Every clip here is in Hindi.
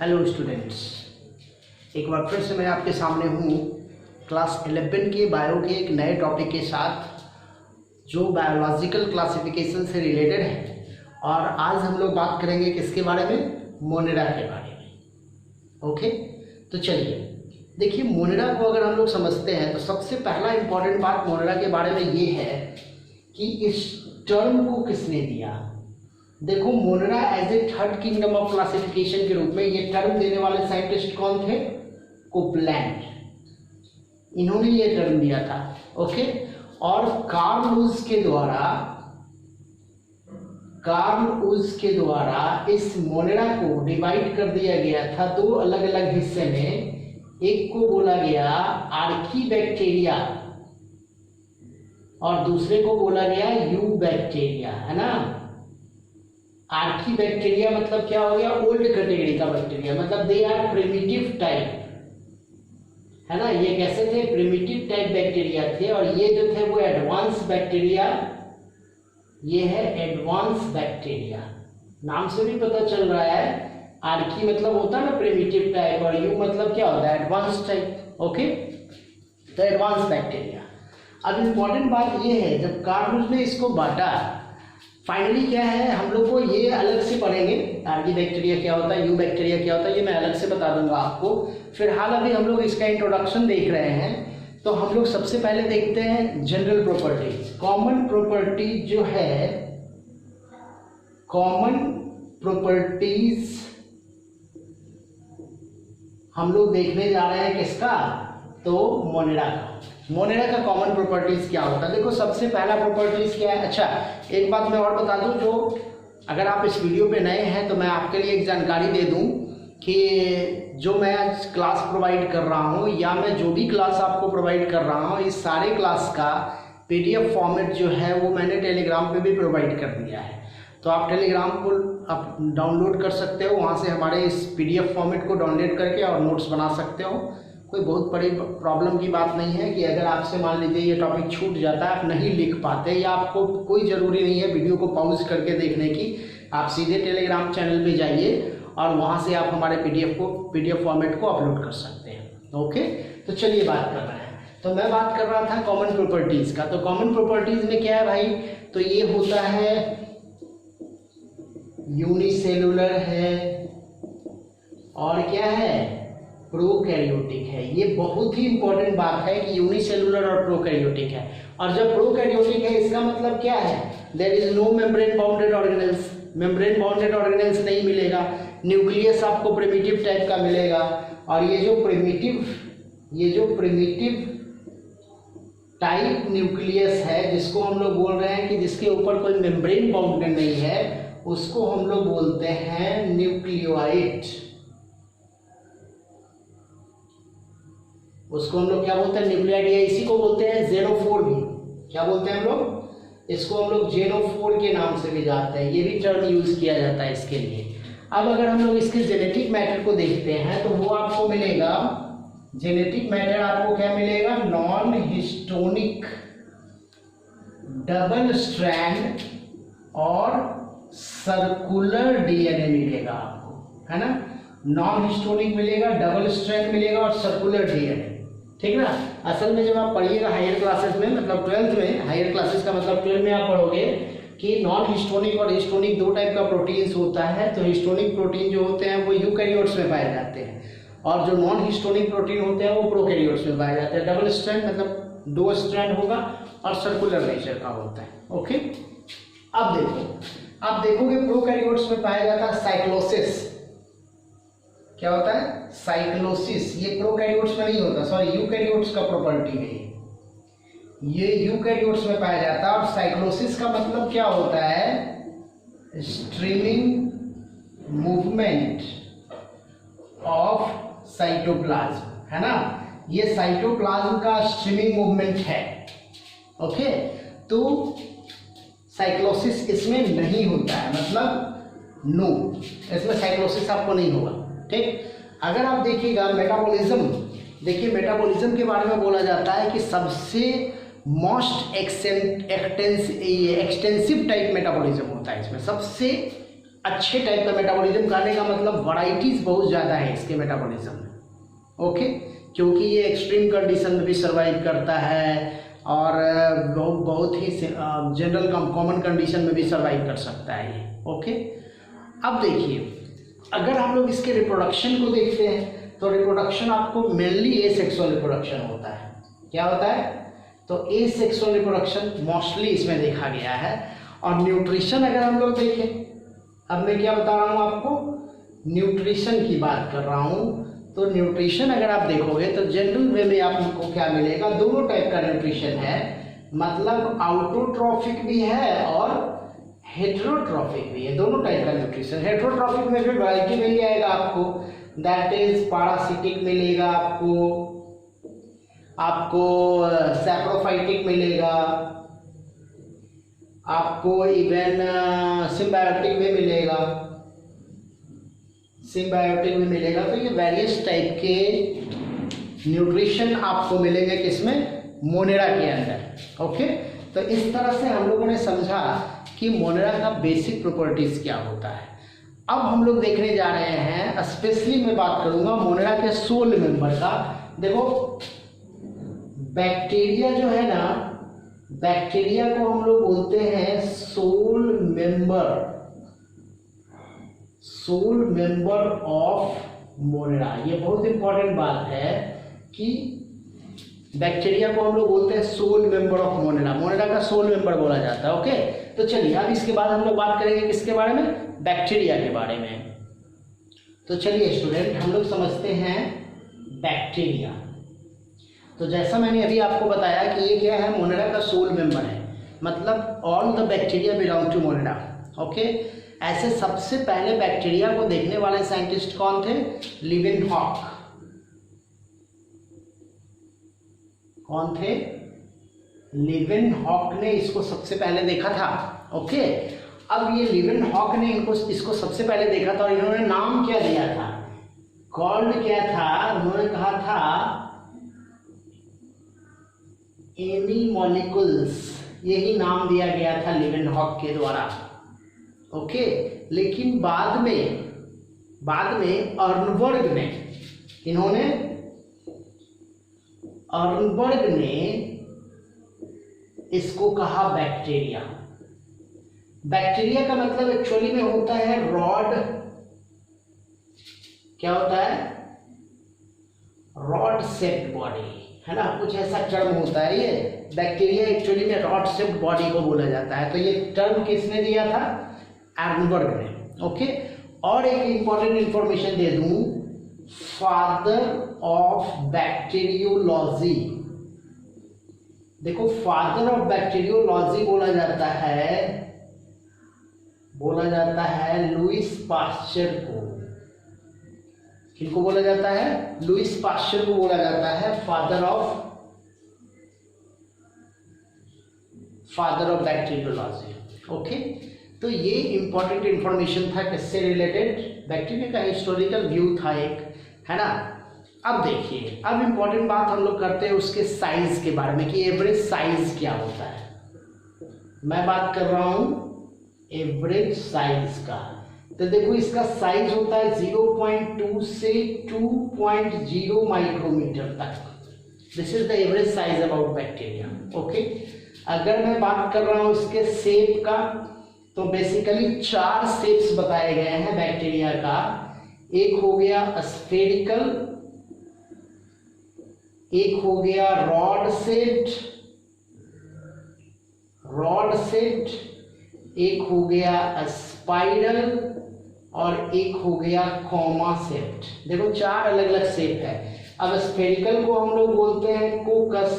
हेलो स्टूडेंट्स, एक बार फिर से मैं आपके सामने हूँ क्लास 11 के बायो के एक नए टॉपिक के साथ जो बायोलॉजिकल क्लासिफिकेशन से रिलेटेड है। और आज हम लोग बात करेंगे किसके बारे में? मोनेरा के बारे में। ओके, तो चलिए देखिए, मोनेरा को अगर हम लोग समझते हैं तो सबसे पहला इम्पॉर्टेंट बात मोनेरा के बारे में ये है कि इस टर्म को किसने दिया। देखो, Monera as a third kingdom of classification के रूप में ये टर्म देने वाले साइंटिस्ट कौन थे? कोपलैंड, इन्होंने ये टर्म दिया था। ओके, और कार्ल वुज के द्वारा इस मोनेरा को डिवाइड कर दिया गया था दो अलग अलग हिस्से में। एक को बोला गया आर्कीबैक्टीरिया और दूसरे को बोला गया यूबैक्टीरिया, है ना। आर्कीबैक्टीरिया मतलब क्या हो गया? ओल्ड कैटेगरी का बैक्टीरिया, मतलब दे आर प्रिमिटिव टाइप, है ना। ये कैसे थे? प्रिमिटिव टाइप बैक्टीरिया थे। और ये जो थे वो एडवांस बैक्टीरिया, ये है एडवांस बैक्टीरिया। नाम से भी पता चल रहा है, आर्की मतलब होता है ना प्रिमिटिव टाइप, और यू मतलब क्या होता है? Advance type. ओके, तो एडवांस बैक्टीरिया। अब इम्पोर्टेंट बात ये है, जब कार्ल ने इसको बांटा, फाइनली क्या है, हम लोग को ये अलग से पढ़ेंगे, आर्की बैक्टीरिया क्या होता है, यू बैक्टीरिया क्या होता है, ये मैं अलग से बता दूंगा आपको। फिलहाल अभी हम लोग इसका इंट्रोडक्शन देख रहे हैं। तो हम लोग सबसे पहले देखते हैं जनरल प्रॉपर्टीज। कॉमन प्रॉपर्टीज जो है, कॉमन प्रॉपर्टीज हम लोग देखने जा रहे हैं किसका? तो मोनेरा का। मोनेरा का कॉमन प्रॉपर्टीज क्या होता है? देखो, सबसे पहला प्रॉपर्टीज क्या है? अच्छा, एक बात मैं और बता दूं, जो अगर आप इस वीडियो पे नए हैं तो मैं आपके लिए एक जानकारी दे दूं कि जो मैं क्लास प्रोवाइड कर रहा हूं, या मैं जो भी क्लास आपको प्रोवाइड कर रहा हूं, इस सारे क्लास का PDF फॉर्मेट जो है वो मैंने टेलीग्राम पे भी प्रोवाइड कर दिया है। तो आप टेलीग्राम को आप डाउनलोड कर सकते हो, वहाँ से हमारे इस PDF फॉर्मेट को डाउनलोड करके और नोट्स बना सकते हो। कोई बहुत बड़ी प्रॉब्लम की बात नहीं है कि अगर आपसे मान लीजिए ये टॉपिक छूट जाता है, आप नहीं लिख पाते, या आपको कोई ज़रूरी नहीं है वीडियो को पॉज करके देखने की, आप सीधे टेलीग्राम चैनल पे जाइए और वहाँ से आप हमारे PDF फॉर्मेट को अपलोड कर सकते हैं। ओके, तो चलिए बात कर रहे हैं। तो मैं बात कर रहा था कॉमन प्रॉपर्टीज़ का। तो कॉमन प्रॉपर्टीज़ में क्या है भाई? तो ये होता है यूनिसेलुलर है, और क्या है? प्रोकैरियोटिक है। ये बहुत ही इंपॉर्टेंट बात है कि यूनिसेलुलर और प्रोकैरियोटिक है। और जब प्रोकैरियोटिक है, इसका मतलब क्या है? There is no membrane bounded organelles. Membrane bounded organelles नहीं मिलेगा। न्यूक्लियस आपको प्रिमिटिव टाइप का मिलेगा। और ये जो प्रिमिटिव टाइप न्यूक्लियस है, जिसको हम लोग बोल रहे हैं कि जिसके ऊपर कोई मेम्ब्रेन बाउंडेड नहीं है, उसको हम लोग बोलते हैं न्यूक्लियोइड। उसको हम लोग क्या बोलते हैं? न्यूक्लियोइड। या इसी को बोलते हैं जेनोफोर भी। क्या बोलते हैं हम लोग? इसको हम लोग जेनोफोर के नाम से भी जानते हैं। ये भी टर्म यूज किया जाता है इसके लिए। अब अगर हम लोग इसके जेनेटिक मैटर को देखते हैं तो वो आपको मिलेगा, जेनेटिक मैटर आपको क्या मिलेगा? नॉन हिस्टोनिक डबल स्ट्रैंड और सर्कुलर DNA मिलेगा आपको, है ना। नॉन हिस्टोनिक मिलेगा, डबल स्ट्रैंड मिलेगा और सर्कुलर DNA, ठीक ना। असल में जब आप पढ़िएगा हायर क्लासेस में, मतलब 12th में, हायर क्लासेस का मतलब 12 में आप पढ़ोगे कि नॉन हिस्टोनिक और हिस्टोनिक दो टाइप का प्रोटीन्स होता है। तो हिस्टोनिक प्रोटीन जो होते हैं वो यूकैरियोट्स में पाए जाते हैं, और जो नॉन हिस्टोनिक प्रोटीन होते हैं वो प्रोकैरियोट्स में पाए जाते हैं। डबल स्ट्रैंड मतलब दो स्ट्रैंड होगा और सर्कुलर नेचर का होता है। ओके, अब देखो, आप देखोगे प्रोकैरियोट्स में पाया जाता है साइक्लोसिस। क्या होता है? साइक्लोसिस। ये प्रोकैरियोट्स में नहीं होता, सॉरी, यूकैरियोट्स का प्रॉपर्टी है ये यूकैरियोट्स में पाया जाता है। और साइक्लोसिस का मतलब क्या होता है? स्ट्रीमिंग मूवमेंट ऑफ साइटोप्लाज्म, है ना। ये साइटोप्लाज्म का स्ट्रीमिंग मूवमेंट है। ओके, तो साइक्लोसिस इसमें नहीं होता है, मतलब नो, इसमें साइक्लोसिस आपको नहीं होगा, ठीक। अगर आप देखिएगा मेटाबॉलिज्म, देखिए मेटाबॉलिज्म के बारे में बोला जाता है कि सबसे मोस्ट एक्सटेंसिव टाइप मेटाबॉलिज्म होता है। इसमें सबसे अच्छे टाइप का मेटाबॉलिज्म, कहने का मतलब वैरायटीज बहुत ज़्यादा है इसके मेटाबॉलिज्म में। ओके, क्योंकि ये एक्सट्रीम कंडीशन में भी सर्वाइव करता है और बहुत ही जनरल कॉमन कंडीशन में भी सर्वाइव कर सकता है ये। ओके, अब देखिए अगर हम लोग इसके रिप्रोडक्शन को देखते हैं तो रिप्रोडक्शन आपको मेनली एसेक्सुअल रिप्रोडक्शन होता है। क्या होता है? तो एसेक्सुअल रिप्रोडक्शन मोस्टली इसमें देखा गया है। और न्यूट्रिशन अगर हम लोग देखें, अब मैं क्या बता रहा हूँ आपको, न्यूट्रिशन की बात कर रहा हूँ। तो न्यूट्रिशन अगर आप देखोगे तो जनरल वे में आपको क्या मिलेगा, दोनों टाइप का न्यूट्रिशन है, मतलब आउटोट्रॉफिक भी है और हेटेरोट्रॉफिक भी है, दोनों टाइप का न्यूट्रिशन। हेटेरोट्रॉफिक में भी वैरायटी मिल जाएगा आपको, दैट इज पैरासिटिक मिलेगा आपको सैप्रोफाइटिक मिलेगा, आपको इवन सिम्बायोटिक भी मिलेगा, तो ये वेरियस टाइप के न्यूट्रिशन आपको मिलेंगे किसमें, मोनेरा के अंदर। ओके, तो इस तरह से हम लोगों ने समझा कि मोनेरा का बेसिक प्रॉपर्टीज क्या होता है। अब हम लोग देखने जा रहे हैं, स्पेशली मैं बात करूंगा मोनेरा के सोल मेंबर का। देखो बैक्टीरिया जो है ना, बैक्टीरिया को हम लोग बोलते हैं सोल मेंबर ऑफ मोनेरा। ये बहुत इंपॉर्टेंट बात है कि बैक्टीरिया को हम लोग बोलते हैं sole member of Monera, Monera का सोल मेंबर बोला जाता है। ओके, तो चलिए अब इसके बाद हम लोग बात करेंगे किसके बारे में, बैक्टीरिया के बारे में। तो चलिए स्टूडेंट, हम लोग समझते हैं बैक्टीरिया। तो जैसा मैंने अभी आपको बताया कि ये क्या है, मोनेरा का सोल मेंबर है, मतलब all the bacteria belong to Monera. Okay, ऐसे सबसे पहले बैक्टीरिया को देखने वाले साइंटिस्ट कौन थे, लिवेनहॉक। कौन थे? लिवेनहॉक ने इसको सबसे पहले देखा था। ओके, अब ये लिवेनहॉक ने इसको सबसे पहले देखा था और इन्होंने नाम क्या दिया था, कॉल्ड क्या था, उन्होंने कहा था एनीमोलिकुल्स, यही नाम दिया गया था लिवेनहॉक के द्वारा। ओके, लेकिन बाद में अर्नबर्ग ने इसको कहा बैक्टीरिया। बैक्टीरिया का मतलब एक्चुअली में होता है रॉड, क्या होता है, रॉड शेप्ड बॉडी, है ना, कुछ ऐसा टर्म होता है ये। बैक्टीरिया एक्चुअली में रॉड शेप्ड बॉडी को बोला जाता है। तो ये टर्म किसने दिया था, अर्नबर्ग ने। ओके, और एक इंपॉर्टेंट इंफॉर्मेशन दे दूं, फादर ऑफ बैक्टीरियोलॉजी। देखो फादर ऑफ बैक्टीरियोलॉजी बोला जाता है लुईस पाश्चर को। किनको बोला जाता है, लुईस पाश्चर को बोला जाता है फादर ऑफ बैक्टीरियोलॉजी। ओके, तो ये इंपॉर्टेंट इंफॉर्मेशन था किससे रिलेटेड, बैक्टीरिया का हिस्टोरिकल व्यू था एक, है ना। अब देखिए, अब इंपॉर्टेंट बात हम लोग करते हैं उसके साइज के बारे में कि एवरेज साइज क्या होता है। मैं बात कर रहा हूं एवरेज साइज का। तो देखो इसका साइज होता है 0.2 से 2.0 माइक्रोमीटर तक। This is the average size about bacteria. Okay, अगर मैं बात कर रहा हूं इसके शेप का, तो बेसिकली 4 शेप्स बताए गए हैं बैक्टीरिया का। एक हो गया स्फेरिकल, एक हो गया रॉड शेप्ड, एक हो गया स्पाइरल और एक हो गया कॉमा शेप्ड। देखो 4 अलग अलग शेप है। अब स्फेरिकल को हम लोग बोलते हैं कोकस,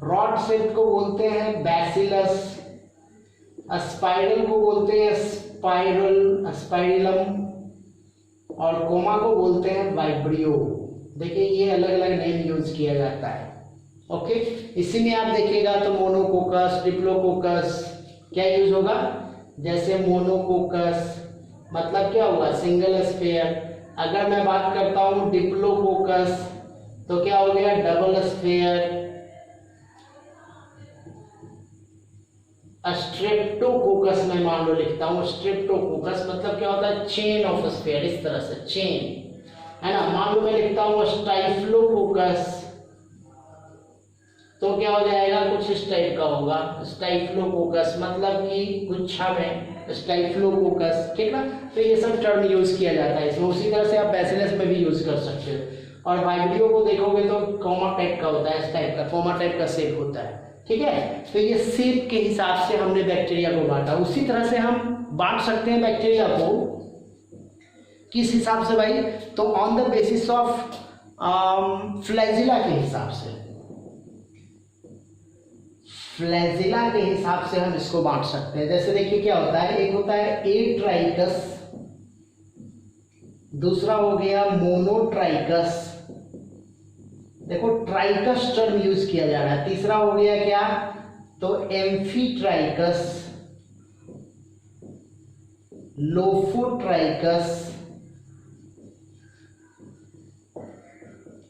रॉड शेप को बोलते हैं बैसिलस, स्पाइरल को बोलते हैं स्पाइरलम और कोमा को बोलते हैं वाइब्रियो। देखिए ये अलग अलग नेम यूज किया जाता है। ओके, इसी में आप देखिएगा तो मोनोकोकस, डिप्लोकोकस क्या यूज होगा, जैसे मोनोकोकस मतलब क्या हुआ, सिंगल स्फेयर। अगर मैं बात करता हूं डिप्लोकोकस तो क्या हो गया, डबल स्फेयर। स्ट्रेप्टोकोकस में मान लो लिखता हूँ, स्ट्रेप्टोकोकस मतलब क्या होता है, चेन ऑफ स्फीयर, इस तरह से चेन, है ना। मान लो मैं लिखता हूँ स्टाइफ्लोकोकस, तो क्या हो जाएगा, कुछ इस टाइप का होगा, स्टाइफ्लोकोकस मतलब कि गुच्छा में स्टाइफ्लोकोकस, ठीक ना। तो ये सब टर्म यूज किया जाता है इसमें। उसी तरह से आप बैसिलस में भी यूज कर सकते हो। और वाइब्रियो को देखोगे तो कॉमा टाइप का होता है, इस टाइप का कॉमा टाइप का शेप होता है, ठीक है। तो ये शेप के हिसाब से हमने बैक्टीरिया को बांटा। उसी तरह से हम बांट सकते हैं बैक्टीरिया को, किस हिसाब से भाई, तो on the basis of flagella के हिसाब से, फ्लैजिला के हिसाब से हम इसको बांट सकते हैं। जैसे देखिए क्या होता है, एक होता है एट्राइकस, दूसरा हो गया मोनोट्राइकस, देखो ट्राइकस टर्म यूज किया जा रहा है। तीसरा हो गया क्या, तो एम्फीट्राइकस, लोफोट्राइकस,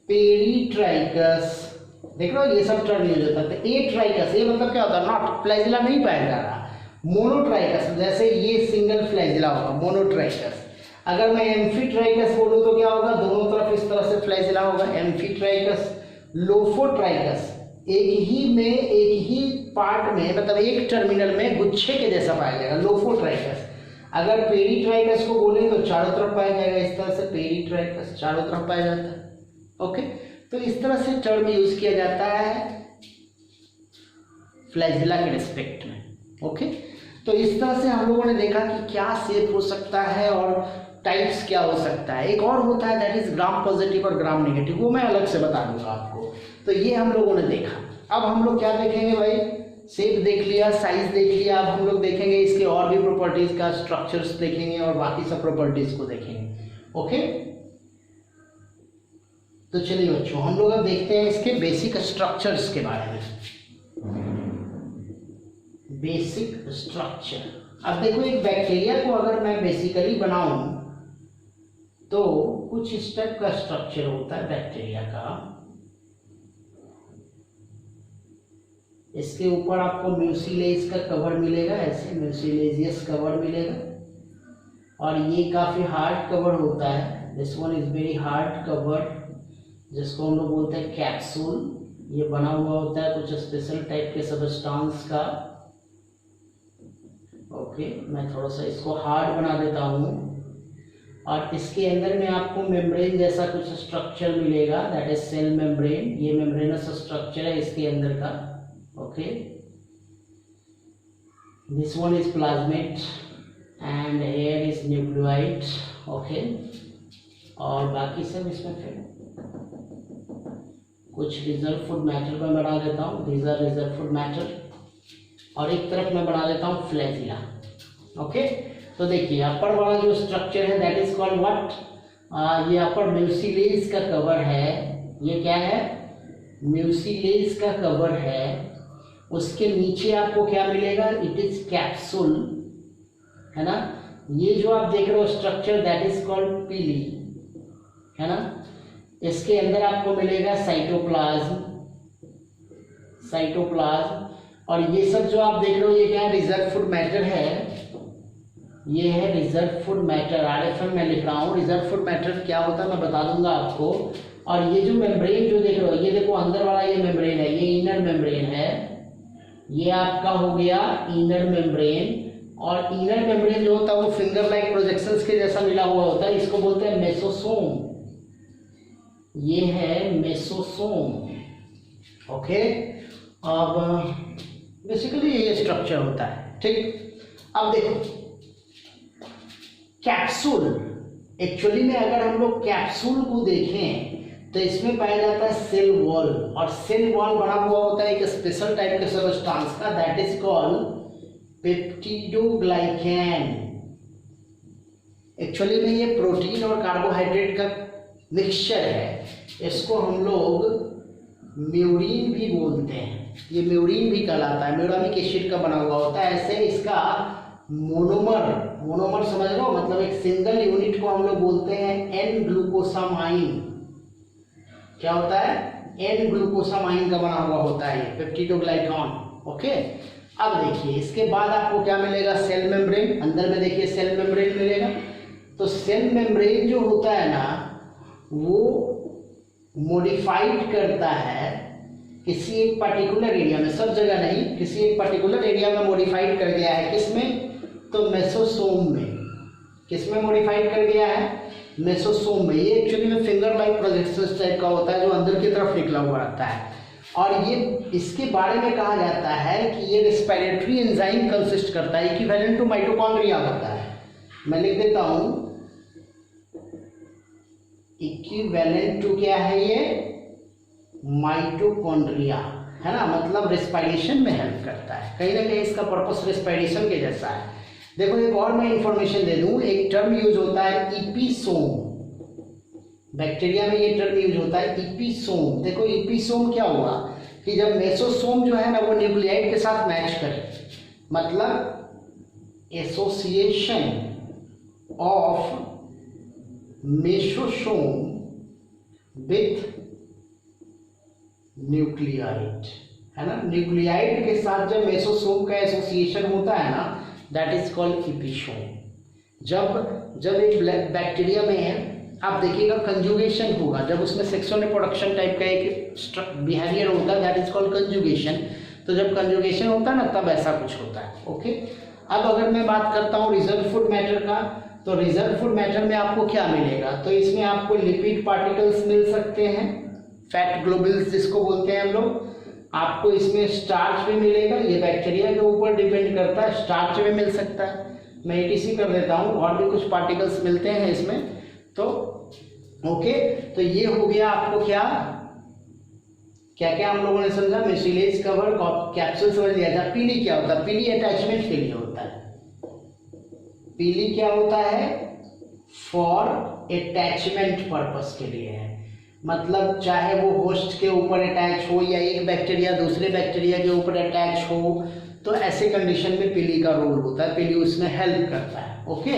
पेरीट्राइकस, देख लो ये सब टर्म यूज होता है। एट्राइकस ये मतलब क्या होता है, नॉट फ्लैजिला नहीं पाया जा रहा। मोनोट्राइकस जैसे ये सिंगल फ्लैजिला होगा मोनोट्राइकस। अगर मैं एम्फीट्राइकस बोलूं तो क्या होगा, दोनों तरफ इस तरह से फ्लैजिला होगा, एम्फीट्राइकस। लोफोट्राइकस एक ही पार्ट में, मतलब एक टर्मिनल में गुच्छे के जैसा पाया जाएगा, लोफोट्राइकस। अगर पेरीट्राइकस को बोलें तो चारों तरफ पाया जाएगा, इस तरह से पेरीट्राइकस चारों तरफ पाया जाता है। ओके, तो इस तरह से टर्म यूज किया जाता है फ्लैजिला के रिस्पेक्ट में। ओके, तो इस तरह से हम लोगों ने देखा कि क्या शेप हो सकता है और टाइप्स क्या हो सकता है। एक और होता है दैट इज ग्राम पॉजिटिव और ग्राम नेगेटिव, वो मैं अलग से बता दूंगा आपको। तो ये हम लोगों ने देखा। अब हम लोग क्या देखेंगे भाई, शेप देख लिया, साइज देख लिया, अब हम लोग देखेंगे इसके और भी प्रॉपर्टीज का, स्ट्रक्चर्स देखेंगे और बाकी सब प्रॉपर्टीज को देखेंगे। ओके, तो चलिए बच्चों हम लोग अब देखते हैं इसके बेसिक स्ट्रक्चर्स के बारे में। बेसिक स्ट्रक्चर, अब देखो एक बैक्टीरिया को अगर मैं बेसिकली बनाऊं तो कुछ इस टाइप का स्ट्रक्चर होता है बैक्टीरिया का। इसके ऊपर आपको म्यूसिलेज का कवर मिलेगा, ऐसे म्यूसिलेजियस कवर मिलेगा, और ये काफी हार्ड कवर होता है। This one is very hard cover, जिसको हम लोग बोलते हैं कैप्सूल। ये बना हुआ होता है कुछ स्पेशल टाइप के सब्सटेंस का। ओके, मैं थोड़ा सा इसको हार्ड बना देता हूँ, और इसके अंदर में आपको मेम्ब्रेन जैसा कुछ स्ट्रक्चर मिलेगा, दैट इज सेल मेम्ब्रेन। ये मेम्ब्रेनस स्ट्रक्चर है इसके अंदर का। Okay, this one is plasmid and here is nucleoid. Okay, और बाकी सब इसमें फिर कुछ रिजर्व फूड मैटर में बढ़ा देता हूँ, these are reserve food matter, और एक तरफ मैं बढ़ा देता हूँ फ्लैजिला। ओके, तो देखिए अपर वाला जो स्ट्रक्चर है दैट इज कॉल्ड व्हाट, ये अपर म्यूसिलेज का कवर है। ये क्या है, म्यूसिलेज का कवर है। उसके नीचे आपको क्या मिलेगा, इट इज कैप्सूल, है ना। ये जो आप देख रहे हो स्ट्रक्चर दैट इज कॉल्ड पीली, है ना। इसके अंदर आपको मिलेगा साइटोप्लाज्म, और ये सब जो आप देख रहे हो ये क्या है, रिजर्व फूड मैटर है। ये है रिजर्व फूड मैटर, RFM में लिख रहा हूँ। रिजर्व फूड मैटर क्या होता है मैं बता दूंगा आपको। और ये जो मेम्ब्रेन जो देख रहे हो, ये देखो अंदर वाला ये मेम्ब्रेन है, ये इनर मेम्ब्रेन है। ये आपका हो गया इनर मेम्ब्रेन, और इनर मेम्ब्रेन जो होता है वो फिंगर लाइक प्रोजेक्शंस के जैसा मिला हुआ होता है, इसको बोलते हैं मेसोसोम। ये है मेसोसोम। ओके, अब बेसिकली ये स्ट्रक्चर होता है, ठीक। अब देखो कैप्सूल, एक्चुअली में अगर हम लोग कैप्सूल को देखें तो इसमें पाया जाता है सेल वॉल, और सेल वॉल बना हुआ होता है एक स्पेशल टाइप के सब्सटेंस का, दैट इज कॉल्ड पेप्टिडोग्लाइकैन। एक्चुअली में ये प्रोटीन और कार्बोहाइड्रेट का मिक्सचर है। इसको हम लोग म्यूरिन भी बोलते हैं, ये म्यूरिन भी कहलाता है, म्यूरामिक एसिड का बना हुआ होता है। ऐसे इसका मोनोमर समझ लो, मतलब एक सिंगल यूनिट को हम लोग बोलते हैं एन ग्लूकोसामाइन। क्या होता है, एन ग्लूकोसामाइन का बना हुआ होता है ये पेप्टिडोग्लाइकॉन। ओके, अब देखिए इसके बाद आपको क्या मिलेगा, सेल मेम्ब्रेन। अंदर में देखिए सेल मेम्ब्रेन मिलेगा। तो सेल मेम्ब्रेन जो होता है ना वो मॉडिफाइड करता है किसी एक पर्टिकुलर एरिया में, सब जगह नहीं, किसी एक पर्टिकुलर एरिया में मॉडिफाइड कर गया है। किसमें? तो मेसोसोम में। किसमें मॉडिफाइड कर गया है? मेसोसोम में। ये एक्चुअली में फिंगर लाइक प्रोजेक्शन टाइप का होता है जो अंदर की तरफ निकला हुआ रहता है। और ये इसके बारे में कहा जाता है कि ये रेस्पिरेटरी एंजाइम कंसिस्ट करता है, इक्विवेलेंट टू माइटोकॉन्ड्रिया होता है। मैं लिख देता हूं, इक्विवेलेंट टू क्या है ये? माइटोकॉन्ड्रिया, है ना, मतलब रेस्पिरेशन में हेल्प करता है। कहीं ना कहीं इसका पर्पस रेस्पिरेशन के जैसा है। देखो एक और मैं इंफॉर्मेशन दे दूं, एक टर्म यूज होता है इपीसोम। बैक्टीरिया में ये टर्म यूज होता है इपीसोम। देखो इपीसोम क्या हुआ कि जब मेसोसोम जो है ना वो न्यूक्लियाइड के साथ मैच करे, मतलब association of mesosome with nuclide, है ना, न्यूक्लियाइड के साथ जब मेसोसोम का एसोसिएशन होता है ना, दैट इज कॉल्ड इपीसोम। जब एक बैक्टीरिया में आप देखिएगा कंजुगेशन होगा, जब उसमें सेक्सुअल रिप्रोडक्शन टाइप का एक बिहेवियर होता है, दैट इज कॉल्ड कंजुगेशन। तो जब कंजुगेशन होता है ना तब ऐसा कुछ होता है। ओके, अब अगर मैं बात करता हूँ रिजर्व फूड मैटर का, तो रिजर्व फूड मैटर में आपको क्या मिलेगा? तो इसमें आपको लिपिड पार्टिकल्स मिल सकते हैं, फैट ग्लोबुल्स जिसको बोलते हैं हम लोग। आपको इसमें स्टार्च भी मिलेगा, ये बैक्टीरिया के ऊपर डिपेंड करता है, स्टार्च भी मिल सकता है। मैं ETC कर देता हूँ, और भी कुछ पार्टिकल्स मिलते हैं इसमें। तो ओके, तो ये हो गया आपको क्या क्या हम लोगों ने समझा? म्यूसिलेज कवर कैप्सूल समझ लिया था। पीली क्या होता है? पीली अटैचमेंट के लिए होता है। पीली क्या होता है? फॉर अटैचमेंट पर्पस के लिए है, मतलब चाहे वो होस्ट के ऊपर अटैच हो या एक बैक्टीरिया दूसरे बैक्टीरिया के ऊपर अटैच हो, तो ऐसे कंडीशन में पीली का रोल होता है। पीली उसमें हेल्प करता है। ओके,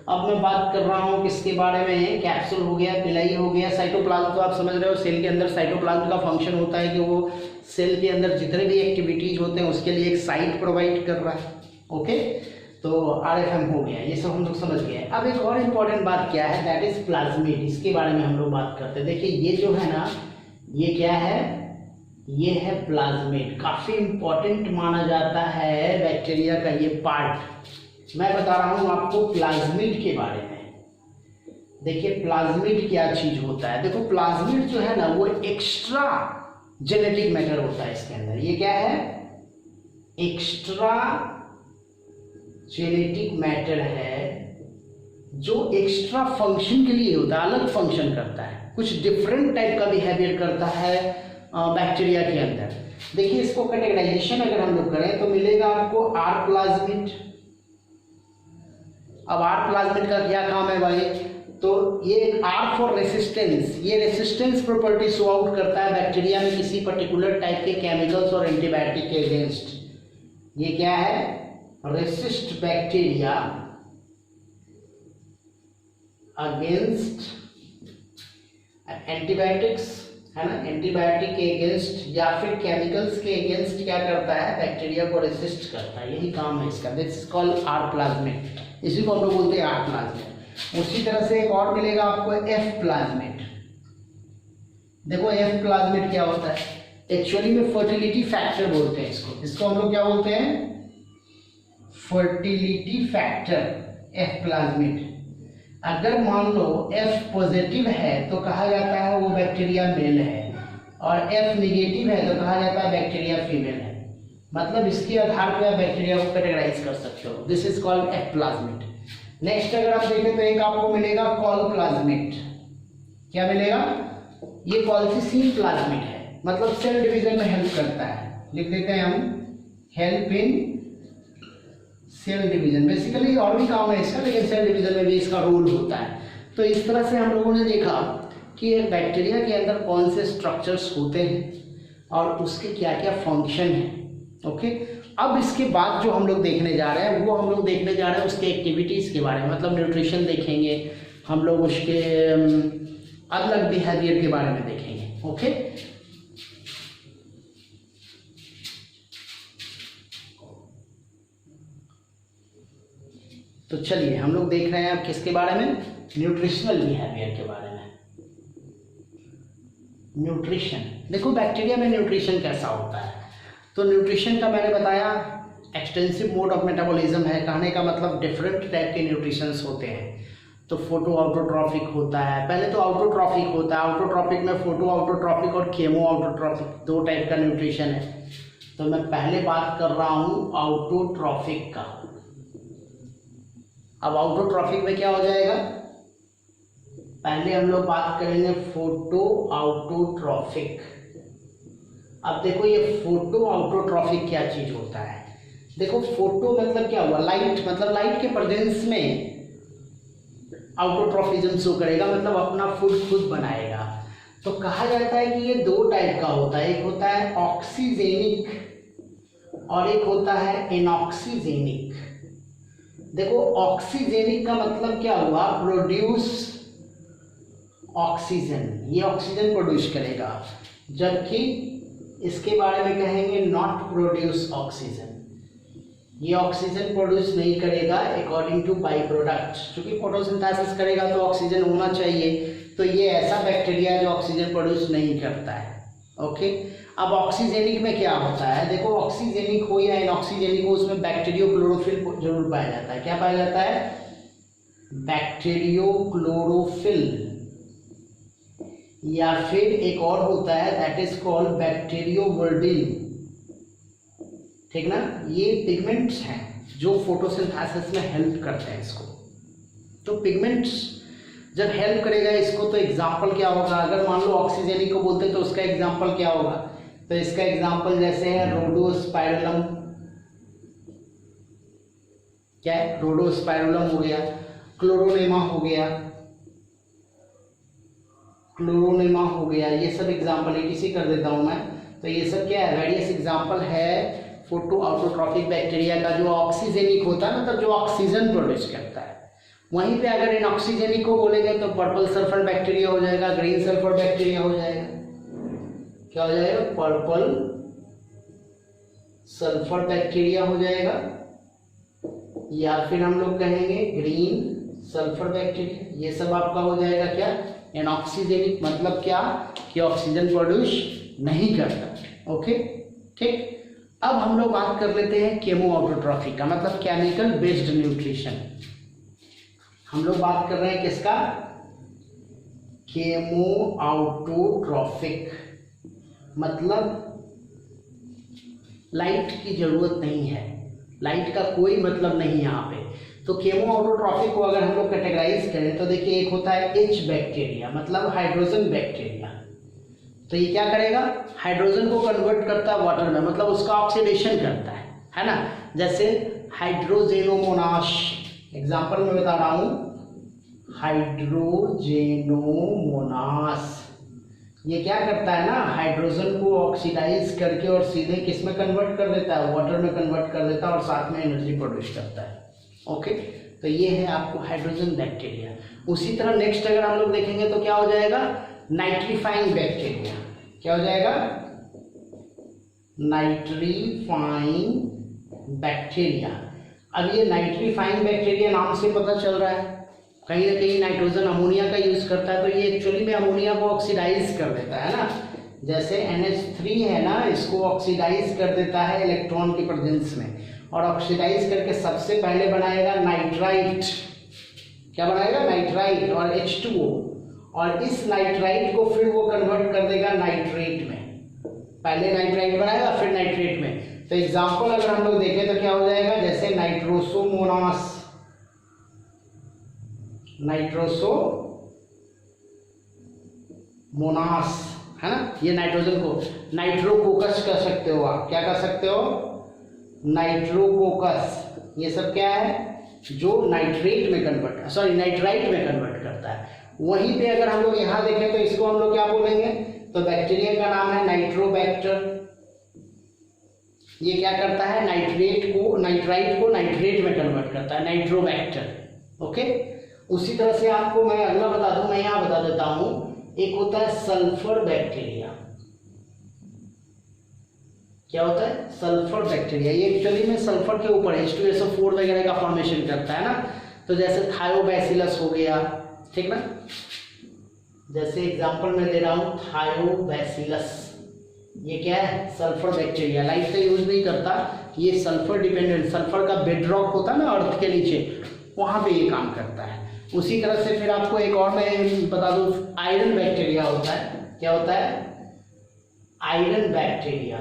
अब मैं बात कर रहा हूँ किसके बारे में? कैप्सूल हो गया, पिलाई हो गया, साइटोप्लाज्म। तो आप समझ रहे हो सेल के अंदर साइटोप्लाज्म का फंक्शन होता है कि वो सेल के अंदर जितने भी एक्टिविटीज होते हैं उसके लिए एक साइट प्रोवाइड कर रहा है। ओके, तो RFM हो गया, ये सब हम लोग समझ गए। अब एक और इम्पॉर्टेंट बात क्या है, दैट इज प्लाज्मिड। इसके बारे में हम लोग बात करते हैं। देखिए ये जो है ना, ये क्या है? ये है प्लाज्मिड। काफी इंपॉर्टेंट माना जाता है बैक्टीरिया का ये पार्ट। मैं बता रहा हूं आपको प्लाज्मिड के बारे में। देखिए प्लाज्मिड क्या चीज होता है। देखो प्लाज्मिड जो है ना वो एक्स्ट्रा जेनेटिक मैटर होता है इसके अंदर। ये क्या है? एक्स्ट्रा जेनेटिक मैटर है जो एक्स्ट्रा फंक्शन के लिए होता है, अलग फंक्शन करता है, कुछ डिफरेंट टाइप का बिहेवियर करता है बैक्टीरिया के अंदर। देखिए इसको कैटेगराइजेशन अगर हम लोग करें तो मिलेगा आपको आर प्लाज्मिड। अब आर प्लाज्मिड का क्या काम है भाई? तो ये आर फॉर रेसिस्टेंस, ये रेसिस्टेंस प्रॉपर्टी शो आउट करता है बैक्टीरिया में किसी पर्टिकुलर टाइप के केमिकल्स और एंटीबायोटिक के अगेंस्ट। ये क्या है? रेसिस्ट बैक्टीरिया अगेंस्ट एंटीबायोटिक्स, है ना, एंटीबायोटिक के अगेंस्ट या फिर केमिकल्स के अगेंस्ट क्या करता है? बैक्टीरिया को रेसिस्ट करता है। यही काम है इसका। This is called R plasmid. इसी को हम लोग बोलते हैं आर प्लाज्मिड। उसी तरह से एक और मिलेगा आपको एफ प्लाज्मिड। देखो एफ प्लाज्मिड क्या होता है? एक्चुअली में फर्टिलिटी फैक्टर बोलते हैं इसको। इसको हम लोग क्या बोलते हैं? Fertility factor, F plasmid. अगर मान लो F पॉजिटिव है तो कहा जाता है वो बैक्टीरिया मेल है, और F निगेटिव है तो कहा जाता है बैक्टीरिया फीमेल है। मतलब इसके आधार पर आप बैक्टीरिया को कैटेगराइज कर सकते हो। This is called F plasmid. Next अगर आप देखें तो एक आपको मिलेगा कॉल प्लाज्मिड। क्या मिलेगा? ये कॉल्सिसीन प्लाज्मिड है, मतलब सेल डिवीजन में हेल्प करता है। लिख देते हैं हम, help in cell division. Basically और भी काम है इसका, लेकिन सेल डिवीजन में भी इसका रोल होता है। तो इस तरह से हम लोगों ने देखा कि एक बैक्टीरिया के अंदर कौन से स्ट्रक्चर्स होते हैं और उसके क्या क्या फंक्शन है। ओके, अब इसके बाद जो हम लोग देखने जा रहे हैं वो हम लोग देखने जा रहे हैं उसके एक्टिविटीज़ के बारे में, मतलब न्यूट्रिशन देखेंगे हम लोग, उसके अलग बिहेवियर के बारे में देखेंगे। ओके, तो चलिए हम लोग देख रहे हैं अब किसके बारे में, न्यूट्रिशनल बिहेवियर के बारे में। न्यूट्रिशन, देखो बैक्टीरिया में न्यूट्रिशन कैसा होता है। तो न्यूट्रिशन का मैंने बताया एक्सटेंसिव मोड ऑफ मेटाबॉलिज्म है, कहने का मतलब डिफरेंट टाइप के न्यूट्रिशंस होते हैं। तो फोटो ऑटोट्रॉफिक होता है, पहले तो ऑटोट्रॉफिक होता है, ऑटोट्रॉफिक में फोटो ऑटोट्रॉफिक और केमो ऑटोट्रॉफिक 2 टाइप का न्यूट्रिशन है। तो मैं पहले बात कर रहा हूँ ऑटोट्रॉफिक का। अब ऑटोट्रॉफिक में क्या हो जाएगा, पहले हम लोग बात करेंगे फोटो ऑटोट्रॉफिक। अब देखो ये फोटो ऑटोट्रॉफिक क्या चीज होता है। देखो फोटो मतलब क्या हुआ, लाइट, मतलब लाइट के प्रेजेंस में ऑटोट्रॉफिज्म शो करेगा, मतलब अपना फूड खुद बनाएगा। तो कहा जाता है कि ये 2 टाइप का होता है, एक होता है ऑक्सीजेनिक और एक होता है एनऑक्सीजेनिक। देखो ऑक्सीजेनिक का मतलब क्या हुआ, प्रोड्यूस ऑक्सीजन, ये ऑक्सीजन प्रोड्यूस करेगा, जबकि इसके बारे में कहेंगे नॉट प्रोड्यूस ऑक्सीजन, ये ऑक्सीजन प्रोड्यूस नहीं करेगा अकॉर्डिंग टू बाई प्रोडक्ट। क्योंकि फोटोसिंथेसिस करेगा तो ऑक्सीजन होना चाहिए, तो ये ऐसा बैक्टीरिया है जो ऑक्सीजन प्रोड्यूस नहीं करता है। ओके, अब ऑक्सीजेनिक में क्या होता है, देखो ऑक्सीजेनिक हो या इनऑक्सीजेनिक हो, उसमें बैक्टीरियोक्लोरोफिल जरूर पाया जाता है। क्या पाया जाता है, बैक्टीरियोक्लोरोफिल, या फिर एक और होता है दैट इज कॉल्ड बैक्टीरियोवर्डिन। ठीक ना, ये पिगमेंट्स हैं जो फोटोसिंथेसिस में हेल्प करते हैं इसको। तो पिगमेंट्स जब हेल्प करेगा इसको, तो एग्जाम्पल क्या होगा, अगर मान लो ऑक्सीजेनिक को बोलते हैं तो उसका एग्जाम्पल क्या होगा, तो इसका एग्जाम्पल जैसे है रोडोस्पाइरुलम, क्या है, रोडोस्पाइरुलम हो गया, क्लोरोनेमा हो गया, क्लोरोनेमा हो गया, ये सब एग्जाम्पल ETC कर देता हूं मैं। तो ये सब क्या है, वेरियस एग्जाम्पल है फोटो ऑटोट्रॉफिक बैक्टीरिया का, जो ऑक्सीजेनिक होता है, मतलब जो ऑक्सीजन प्रोड्यूस करता है। वहीं पे अगर इनऑक्सीजेनिक को बोलेंगे तो पर्पल सल्फर बैक्टीरिया हो जाएगा, ग्रीन सल्फर बैक्टीरिया हो जाएगा। क्या हो जाएगा, पर्पल सल्फर बैक्टीरिया हो जाएगा, या फिर हम लोग कहेंगे ग्रीन सल्फर बैक्टीरिया। ये सब आपका हो जाएगा क्या, इनऑक्सीजेनिक, मतलब क्या कि ऑक्सीजन प्रोड्यूस नहीं करता। ओके, ठीक। अब हम लोग बात कर लेते हैं केमो ऑटोट्रॉफिक का, मतलब केमिकल बेस्ड न्यूट्रिशन। हम लोग बात कर रहे हैं किसका, केमो ऑटोट्रॉफिक, मतलब लाइट की जरूरत नहीं है, लाइट का कोई मतलब नहीं यहाँ पे। तो केमो ऑटोट्रॉफिक को अगर हम लोग कैटेगराइज करें तो देखिए, एक होता है H बैक्टीरिया, मतलब हाइड्रोजन बैक्टीरिया। तो ये क्या करेगा, हाइड्रोजन को कन्वर्ट करता है वाटर में, मतलब उसका ऑक्सीडेशन करता है ना। जैसे हाइड्रोजेनोमोनास, एग्जांपल में बता रहा हूँ, हाइड्रोजेनोमोनास ये क्या करता है ना, हाइड्रोजन को ऑक्सीडाइज करके और सीधे किस में कन्वर्ट कर देता है, वाटर में कन्वर्ट कर देता है, और साथ में एनर्जी प्रोड्यूस करता है। ओके, तो ये है आपको हाइड्रोजन बैक्टीरिया। उसी तरह नेक्स्ट अगर हम लोग देखेंगे तो क्या हो जाएगा, नाइट्रीफाइंग बैक्टीरिया। क्या हो जाएगा, नाइट्रीफाइंग बैक्टीरिया। अब ये नाइट्रीफाइंग बैक्टीरिया नाम से पता चल रहा है, कहीं ना कहीं नाइट्रोजन अमोनिया का यूज करता है, तो ये एक्चुअली में अमोनिया को ऑक्सीडाइज कर देता है ना। जैसे NH3 है ना, इसको ऑक्सीडाइज कर देता है इलेक्ट्रॉन के प्रेजेंस में, और ऑक्सीडाइज करके सबसे पहले बनाएगा नाइट्राइट। क्या बनाएगा, नाइट्राइट और H2O, और इस नाइट्राइट को फिर वो कन्वर्ट कर देगा नाइट्रेट में। पहले नाइट्राइट बनाएगा फिर नाइट्रेट में। तो एग्जांपल अगर हम लोग देखें तो क्या हो जाएगा, जैसे नाइट्रोसोमोनास, नाइट्रोसोमोनास है ना, ये नाइट्रोजन को नाइट्रोकोकस कह सकते हो आप। क्या कह सकते हो, नाइट्रोकोकस। ये सब क्या है, जो नाइट्रेट में कन्वर्ट, सॉरी नाइट्राइट में कन्वर्ट करता है। वहीं पे अगर हम लोग यहाँ देखें तो इसको हम लोग क्या बोलेंगे, तो बैक्टीरिया का नाम है नाइट्रोबैक्टर। ये क्या करता है, नाइट्राइट को नाइट्रेट में कन्वर्ट करता है, नाइट्रोबैक्टर। ओके, उसी तरह से आपको मैं अगला बता दूं, मैं यहाँ बता देता हूँ, एक होता है सल्फर बैक्टीरिया। क्या होता है, सल्फर बैक्टीरिया। ये एक्चुअली में सल्फर के ऊपर H2SO4 वगैरह का फॉर्मेशन करता है ना। तो जैसे थायोबैसिलस हो गया, ठीक ना, जैसे एग्जांपल मैं दे रहा हूँ थायोबैसिलस, ये क्या है, सल्फर बैक्टीरिया। लाइट का यूज नहीं करता, ये सल्फर डिपेंडेंट, सल्फर का बेडरॉक होता है ना अर्थ के नीचे, वहाँ पे ये काम करता है। उसी तरह से फिर आपको एक और मैं बता दूँ, आयरन बैक्टीरिया होता है। क्या होता है, आयरन बैक्टीरिया,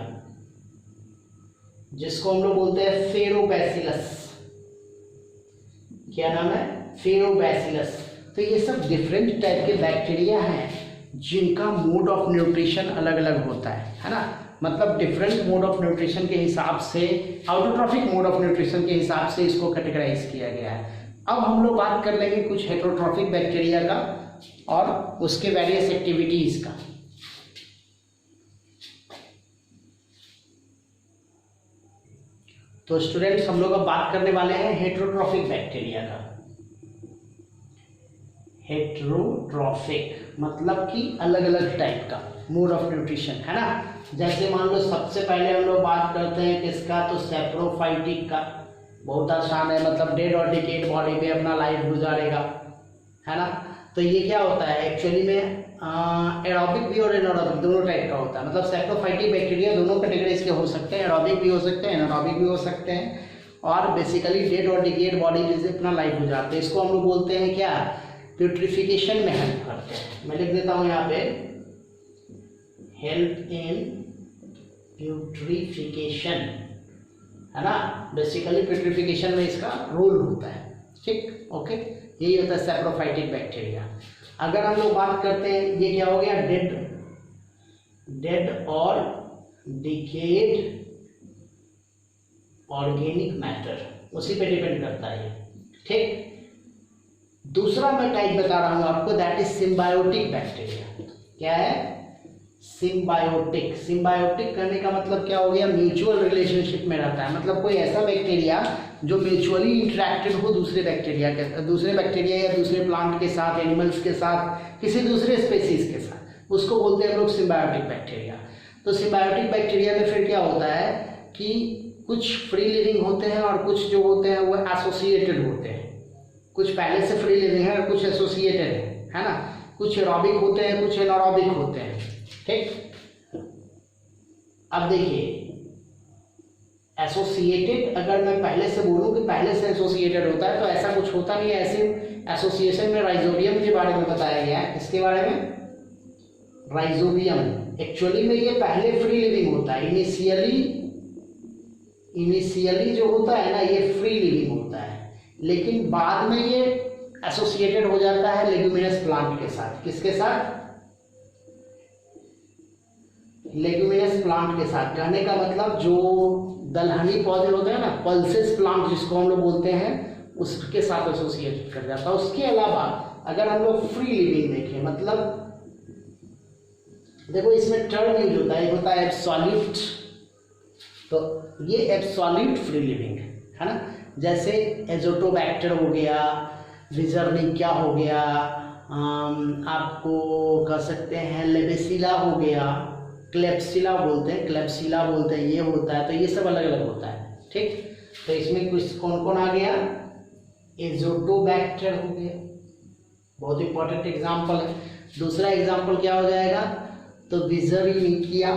जिसको हम लोग बोलते हैं फेरोबैसिलस। क्या नाम है, फेरोबैसिलस। तो ये सब डिफरेंट टाइप के बैक्टीरिया हैं जिनका मोड ऑफ न्यूट्रिशन अलग अलग होता है ना। मतलब डिफरेंट मोड ऑफ न्यूट्रिशन के हिसाब से, ऑटोट्रॉफिक मोड ऑफ न्यूट्रिशन के हिसाब से इसको कैटेगराइज किया गया है। अब हम लोग बात कर लेंगे कुछ हेटेरोट्रॉफिक बैक्टीरिया का और उसके वेरियस एक्टिविटीज का। तो स्टूडेंट्स, हम लोग अब बात करने वाले हैं हेटेरोट्रॉफिक बैक्टीरिया का। हेटेरोट्रॉफिक मतलब कि अलग अलग टाइप का मोड ऑफ न्यूट्रिशन, है ना। जैसे मान लो सबसे पहले हम लोग बात करते हैं किसका, तो सैप्रोफाइटिक का। बहुत आसान है, मतलब डेड और डिकेड बॉडी पे अपना लाइफ गुजारेगा, है ना। तो ये क्या होता है एक्चुअली में, एरोबिक भी और एनारोबिक दोनों टाइप का होता है। मतलब सैप्रोफाइटिक बैक्टीरिया दोनों कैटेगरीज के हो सकते हैं, एरोबिक भी हो सकते हैं, एनारोबिक भी हो सकते हैं, और बेसिकली डेड और डिकेड बॉडी पे अपना लाइफ गुजारते हैं। इसको हम लोग बोलते हैं क्या, प्यूट्रिफिकेशन में हेल्प करते हैं। मैं लिख देता हूँ यहाँ पे, हेल्प इन प्यूट्रिफिकेशन, है ना। बेसिकली प्यूट्रिफिकेशन में इसका रोल होता है, ठीक, ओके। यही होता है सैप्रोफाइटिक बैक्टीरिया। अगर हम लोग बात करते हैं, ये क्या हो गया, डेड और डिकेड ऑर्गेनिक मैटर, उसी पे डिपेंड करता है ये, ठीक। दूसरा मैं टाइप बता रहा हूं आपको, दैट इज सिम्बायोटिक बैक्टीरिया। क्या है, सिम्बायोटिक। सिम्बायोटिक करने का मतलब क्या हो गया, म्यूचुअल रिलेशनशिप में रहता है। मतलब कोई ऐसा बैक्टीरिया जो म्यूचुअली इंटरेक्टेड हो दूसरे बैक्टीरिया या दूसरे प्लांट के साथ, एनिमल्स के साथ, किसी दूसरे स्पेसीज के साथ, उसको बोलते हैं हम लोग सिम्बायोटिक बैक्टीरिया। तो सिम्बायोटिक बैक्टीरिया में फिर क्या होता है कि कुछ फ्री लिविंग होते हैं और कुछ जो होते हैं वो एसोसिएटेड होते हैं। कुछ पहले से फ्री लिविंग है और कुछ एसोसिएटेड है ना। कुछ एरोबिक होते हैं, कुछ एनारोबिक होते हैं, ठीक। अब देखिए, एसोसिएटेड अगर मैं पहले से बोलूं कि पहले से एसोसिएटेड होता है, तो ऐसा कुछ होता नहीं है। ऐसे एसोसिएशन में राइजोबियम के बारे में बताया गया है। किसके बारे में, राइजोबियम। एक्चुअली में ये पहले फ्री लिविंग होता है, इनिशियली जो होता है ना, ये फ्री लिविंग होता है, लेकिन बाद में ये एसोसिएटेड हो जाता है लेग्यूमिनस प्लांट के साथ। किसके साथ, लेग्यूमिनस प्लांट के साथ। कहने का मतलब जो दलहनी पौधे होते हैं ना, पल्सेस प्लांट जिसको हम लोग बोलते हैं, उसके साथ एसोसिएट कर जाता है। उसके अलावा अगर हम लोग फ्री लिविंग देखें, मतलब देखो इसमें टर्म यूज होता है, एक होता है एब्सोल्यूट। तो ये एब्सोल्यूट फ्री लिविंग है ना। जैसे एजोटोबैक्टर हो गया, विजर्निकिया हो गया, आपको कह सकते हैं लेबेसिला हो गया, क्लेप्सिला बोलते हैं, ये होता है। तो ये सब अलग अलग होता है, ठीक। तो इसमें कुछ कौन कौन आ गया, एजोटोबैक्टर हो गया, बहुत इंपॉर्टेंट एग्जाम्पल है। दूसरा एग्जाम्पल क्या हो जाएगा, तो विजर्निकिया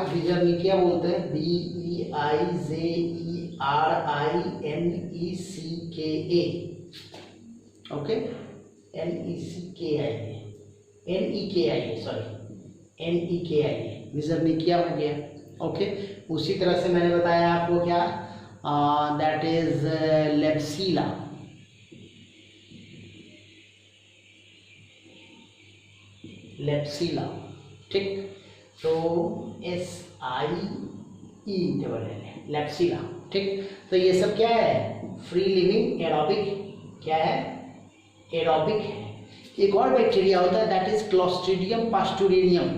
बोलते हैं, VEIZERINECKA, ओके, NEKI, विजर्निकिया हो गया, ओके। उसी तरह से मैंने बताया आपको क्या, दैट इज लेप्सिला, ठीक। तो SIE लेप्सिला, ठीक। तो ये सब क्या है, फ्री लिविंग एरोबिक, क्या है, एरोबिक है। एक और बैक्टीरिया होता है, दैट इज क्लोस्ट्रीडियम पास्टुरिनियम।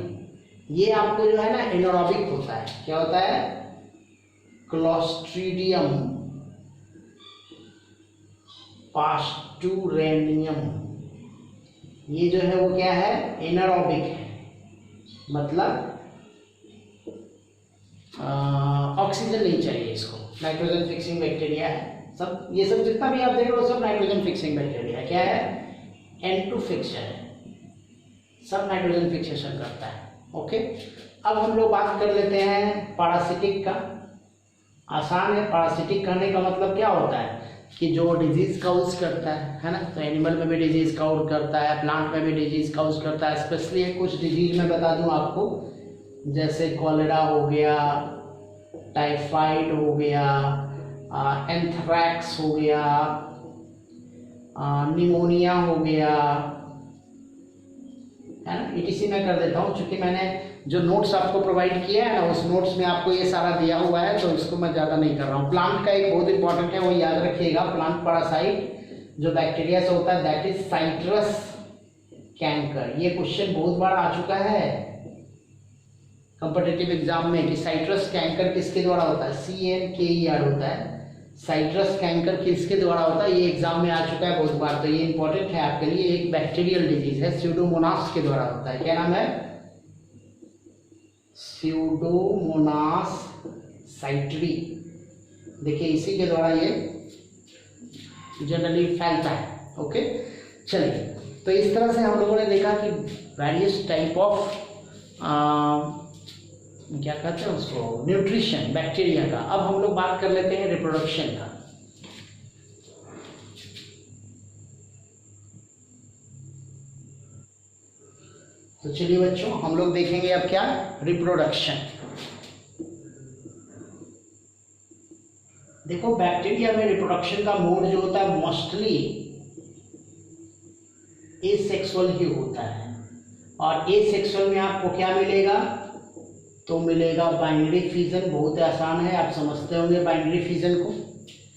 ये आपको जो है ना एनारोबिक होता है। क्या होता है, क्लोस्ट्रीडियम पास्टुरिनियम। ये जो है वो क्या है, एनारोबिक है। मतलब ऑक्सीजन नहीं चाहिए इसको, नाइट्रोजन फिक्सिंग बैक्टीरिया है सब, ये सब जितना भी आप देख रहे हो सब नाइट्रोजन फिक्सिंग बैक्टीरिया है। क्या है? N2 फिक्सर है, सब नाइट्रोजन फिक्सेशन करता है। ओके, अब हम लोग बात कर लेते हैं पैरासिटिक का। आसान है, पैरासिटिक करने का मतलब क्या होता है कि जो डिजीज काउज करता है ना, तो एनिमल में भी डिजीज काउज करता है, प्लांट में भी डिजीज काउज करता है। स्पेशली कुछ डिजीज मैं बता दूं आपको, जैसे कॉलेरा हो गया, टाइफाइड हो गया, एंथ्रैक्स हो गया, निमोनिया हो गया, है ना, ETC मैं कर देता हूँ। चूंकि मैंने जो नोट्स आपको प्रोवाइड किया है ना, उस नोट्स में आपको ये सारा दिया हुआ है, तो इसको मैं ज़्यादा नहीं कर रहा हूँ। प्लांट का एक बहुत इंपॉर्टेंट है, वो याद रखिएगा। प्लांट पैरासाइट जो बैक्टीरिया से होता है, दैट इज साइट्रस कैंकर। ये क्वेश्चन बहुत बार आ चुका है कॉम्पिटिटिव एग्जाम में कि साइट्रस कैंकर किसके द्वारा होता है, CNKER होता है। साइट्रस कैंकर किसके द्वारा होता है, ये एग्जाम में आ चुका है बहुत बार, तो ये इंपॉर्टेंट है आपके लिए। एक बैक्टीरियल डिजीज है, स्यूडोमोनास के द्वारा होता है। क्या नाम है? स्यूडोमोनास साइट्री। देखिए इसी के द्वारा ये जनरली फैलता है। ओके, चलिए, तो इस तरह से हम लोगों ने देखा कि वेरियस टाइप ऑफ क्या कहते हैं उसको, न्यूट्रिशन बैक्टीरिया का। अब हम लोग बात कर लेते हैं रिप्रोडक्शन का। तो चलिए बच्चों, हम लोग देखेंगे अब क्या, रिप्रोडक्शन। देखो बैक्टीरिया में रिप्रोडक्शन का मोड जो होता है मोस्टली एसेक्सुअल ही होता है। और एसेक्सुअल में आपको क्या मिलेगा, तो मिलेगा बाइनरी फिजन। बहुत आसान है, आप समझते होंगे बाइनरी फिजन को।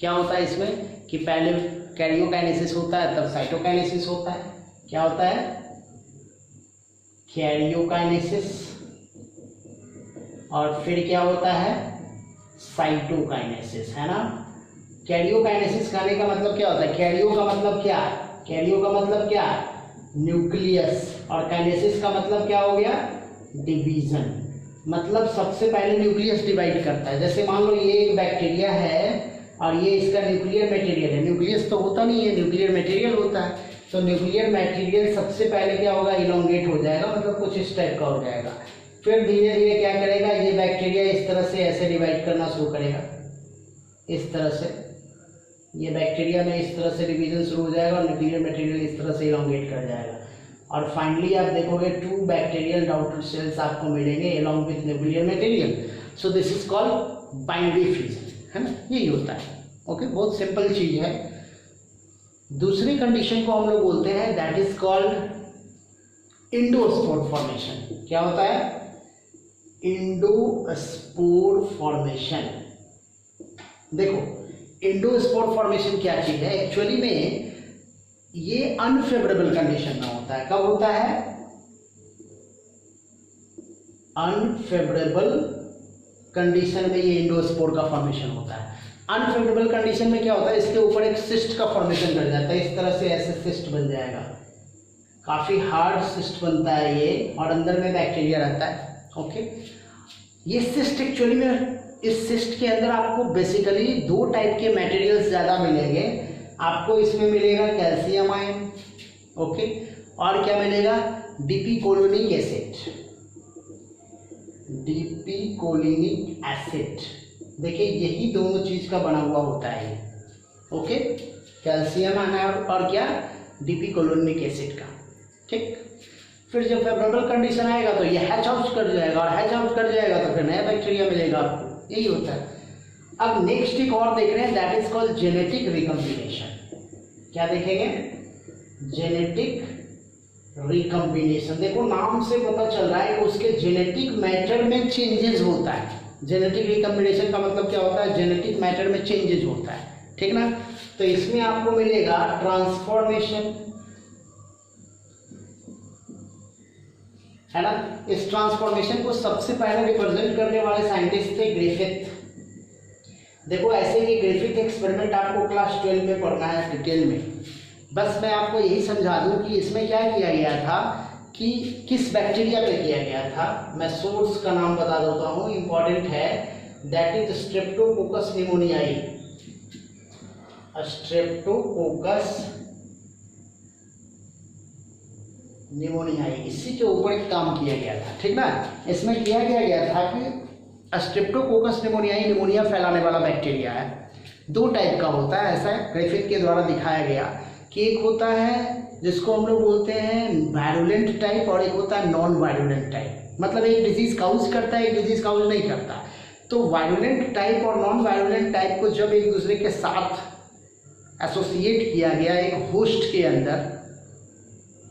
क्या होता है इसमें कि पहले कैरियोकाइनेसिस होता है, तब साइटोकाइनेसिस होता है। क्या होता है? कैरियोकाइनेसिस, और फिर क्या होता है? साइटोकाइनेसिस, है ना। कैरियोकाइनेसिस कहने का मतलब क्या होता है? कैरियो का मतलब क्या है? कैरियो का मतलब क्या है? न्यूक्लियस। और काइनेसिस का मतलब क्या हो गया? डिवीजन। मतलब सबसे पहले न्यूक्लियस डिवाइड करता है। जैसे मान लो ये एक बैक्टीरिया है और ये इसका न्यूक्लियर मटेरियल है। न्यूक्लियस तो होता नहीं है, न्यूक्लियर मटेरियल होता है। तो न्यूक्लियर मटेरियल सबसे पहले क्या होगा? इलोंगेट हो जाएगा, मतलब कुछ इस टाइप का हो जाएगा। फिर धीरे धीरे क्या करेगा, ये बैक्टीरिया इस तरह से ऐसे डिवाइड करना शुरू करेगा, इस तरह से। ये बैक्टीरिया में इस तरह से डिवीजन शुरू हो जाएगा और न्यूक्लियर मटेरियल इस तरह से इलोंगेट कर जाएगा। और फाइनली आप देखोगे 2 बैक्टीरियल डॉटर सेल्स आपको मिलेंगे along with nuclear material. So this is called binary fission, है ना, यही होता है। ओके, बहुत सिंपल चीज है। दूसरी कंडीशन को हम लोग बोलते हैं that is called endospore formation. क्या होता है? Endospore formation. देखो इंडोस्पोर फॉर्मेशन क्या चीज है, एक्चुअली में ये अनफेवरेबल कंडीशन में होता है। कब होता है? अनफेवरेबल कंडीशन में ये इंडोस्पोर का फॉर्मेशन होता है। अनफेवरेबल कंडीशन में क्या होता है? इसके ऊपर एक सिस्ट का फॉर्मेशन कर जाता है, इस तरह से ऐसे सिस्ट बन जाएगा, काफी हार्ड सिस्ट बनता है ये, और अंदर में बैक्टीरिया रहता है। ओके, ये सिस्ट एक्चुअली में, इस सिस्ट के अंदर आपको बेसिकली 2 टाइप के मटेरियल्स ज्यादा मिलेंगे। आपको इसमें मिलेगा कैल्शियम आयन, ओके, और क्या मिलेगा? डीपीकोलिनिक एसिड। डीपीकोलिनिक एसिड, देखिए यही दोनों चीज का बना हुआ होता है ये। ओके, कैल्शियम आयन और क्या? डीपीकोलिनिक एसिड का। ठीक, फिर जब फेवरेबल कंडीशन आएगा तो ये हैच आउट कर जाएगा, और हैच आउट कर जाएगा तो फिर नया बैक्टीरिया मिलेगा आपको, यही होता है। अब नेक्स्ट एक और देख रहे हैं, that is called genetic recombination. क्या देखेंगे? Genetic recombination. देखो नाम से पता चल रहा है कि उसके जेनेटिक मैटर में चेंजेस होता है। जेनेटिक रिकम्बिनेशन का मतलब क्या होता है? जेनेटिक मैटर में चेंजेस होता है, ठीक ना। तो इसमें आपको मिलेगा ट्रांसफॉर्मेशन, है ना। इस ट्रांसफॉर्मेशन को सबसे पहले रिप्रेजेंट करने वाले साइंटिस्ट थे ग्रिफिथ। देखो ऐसे ही ग्रिफिथ एक्सपेरिमेंट आपको क्लास 12 में पढ़ना है डिटेल में। बस मैं आपको यही समझा दूं कि इसमें क्या किया गया था कि किस बैक्टीरिया पे किया गया था। मैं सोर्स का नाम बता देता हूँ, इंपॉर्टेंट है, दैट इज स्ट्रेप्टोकोकस निमोनियाई। स्ट्रेप्टोकोकस निमोनियाई, इसी के ऊपर काम किया गया था, ठीक ना। इसमें किया गया था कि स्ट्रेप्टोकोकस निमोनियाई निमोनिया फैलाने वाला बैक्टीरिया है। दो टाइप का होता है, ऐसा ग्रिफिथ के द्वारा दिखाया गया कि एक होता है जिसको हम लोग बोलते हैं वायरुलेंट टाइप और एक होता है नॉन वायरुलेंट टाइप। मतलब एक डिजीज काउज करता है, एक डिजीज काउज नहीं करता। तो वायरुलेंट टाइप और नॉन वायरुलेंट टाइप को जब एक दूसरे के साथ एसोसिएट किया गया एक होस्ट के अंदर